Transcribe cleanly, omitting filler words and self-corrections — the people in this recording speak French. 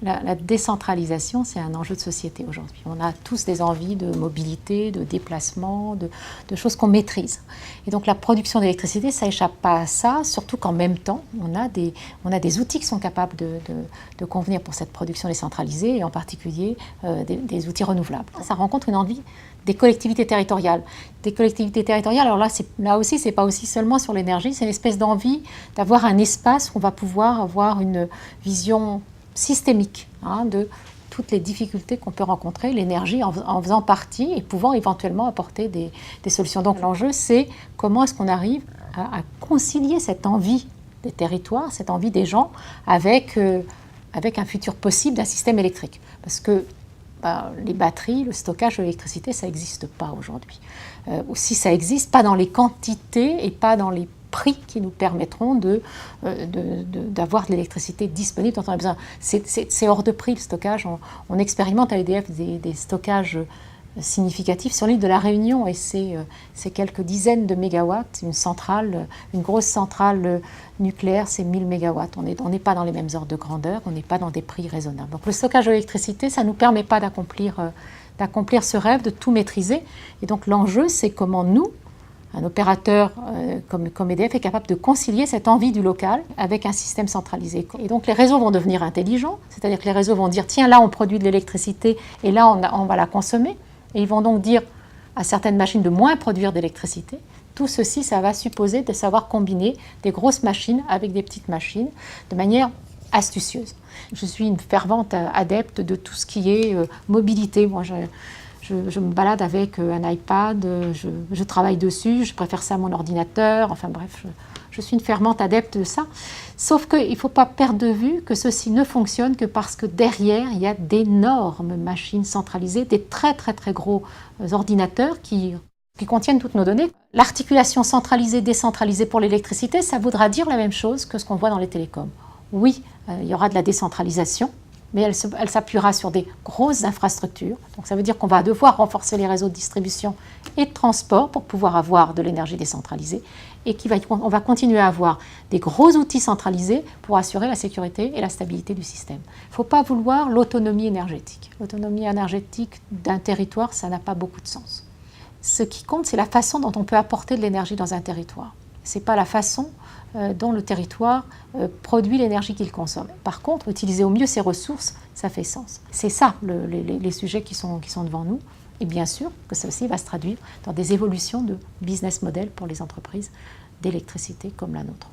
La décentralisation, c'est un enjeu de société aujourd'hui. On a tous des envies de mobilité, de déplacement, de choses qu'on maîtrise. Et donc la production d'électricité, ça n'échappe pas à ça, surtout qu'en même temps, on a des outils qui sont capables de convenir pour cette production décentralisée, et en particulier des outils renouvelables. Ça rencontre une envie des collectivités territoriales. Des collectivités territoriales, alors là aussi, c'est pas aussi seulement sur l'énergie, c'est une espèce d'envie d'avoir un espace où on va pouvoir avoir une vision systémique de toutes les difficultés qu'on peut rencontrer, l'énergie en faisant partie et pouvant éventuellement apporter des solutions. Donc l'enjeu, c'est comment est-ce qu'on arrive à concilier cette envie des territoires, cette envie des gens avec un futur possible d'un système électrique. Parce que les batteries, le stockage de l'électricité, ça n'existe pas aujourd'hui. Ou si ça existe, pas dans les quantités et pas dans les prix qui nous permettront d'avoir de l'électricité disponible dont on a besoin. C'est hors de prix le stockage. On expérimente à EDF des stockages significatifs sur l'île de la Réunion et c'est quelques dizaines de mégawatts. Une grosse centrale nucléaire, c'est 1000 mégawatts. On n'est pas dans les mêmes ordres de grandeur, on n'est pas dans des prix raisonnables. Donc le stockage de l'électricité, ça ne nous permet pas d'accomplir ce rêve, de tout maîtriser. Et donc l'enjeu, c'est comment nous, un opérateur comme EDF est capable de concilier cette envie du local avec un système centralisé. Et donc les réseaux vont devenir intelligents, c'est-à-dire que les réseaux vont dire tiens, là on produit de l'électricité et là on va la consommer. Et ils vont donc dire à certaines machines de moins produire d'électricité. Tout ceci, ça va supposer de savoir combiner des grosses machines avec des petites machines de manière astucieuse. Je suis une fervente adepte de tout ce qui est mobilité. Moi, je me balade avec un iPad, je travaille dessus, je préfère ça à mon ordinateur, enfin bref, je suis une fervente adepte de ça. Sauf qu'il ne faut pas perdre de vue que ceci ne fonctionne que parce que derrière, il y a d'énormes machines centralisées, des très très très gros ordinateurs qui contiennent toutes nos données. L'articulation centralisée, décentralisée pour l'électricité, ça voudra dire la même chose que ce qu'on voit dans les télécoms. Oui, il y aura de la décentralisation, mais elle s'appuiera sur des grosses infrastructures. Donc ça veut dire qu'on va devoir renforcer les réseaux de distribution et de transport pour pouvoir avoir de l'énergie décentralisée et on va continuer à avoir des gros outils centralisés pour assurer la sécurité et la stabilité du système. Il ne faut pas vouloir l'autonomie énergétique. L'autonomie énergétique d'un territoire, ça n'a pas beaucoup de sens. Ce qui compte, c'est la façon dont on peut apporter de l'énergie dans un territoire. Ce n'est pas la façon dont le territoire produit l'énergie qu'il consomme. Par contre, utiliser au mieux ses ressources, ça fait sens. C'est ça les sujets qui sont devant nous. Et bien sûr que ça aussi va se traduire dans des évolutions de business model pour les entreprises d'électricité comme la nôtre.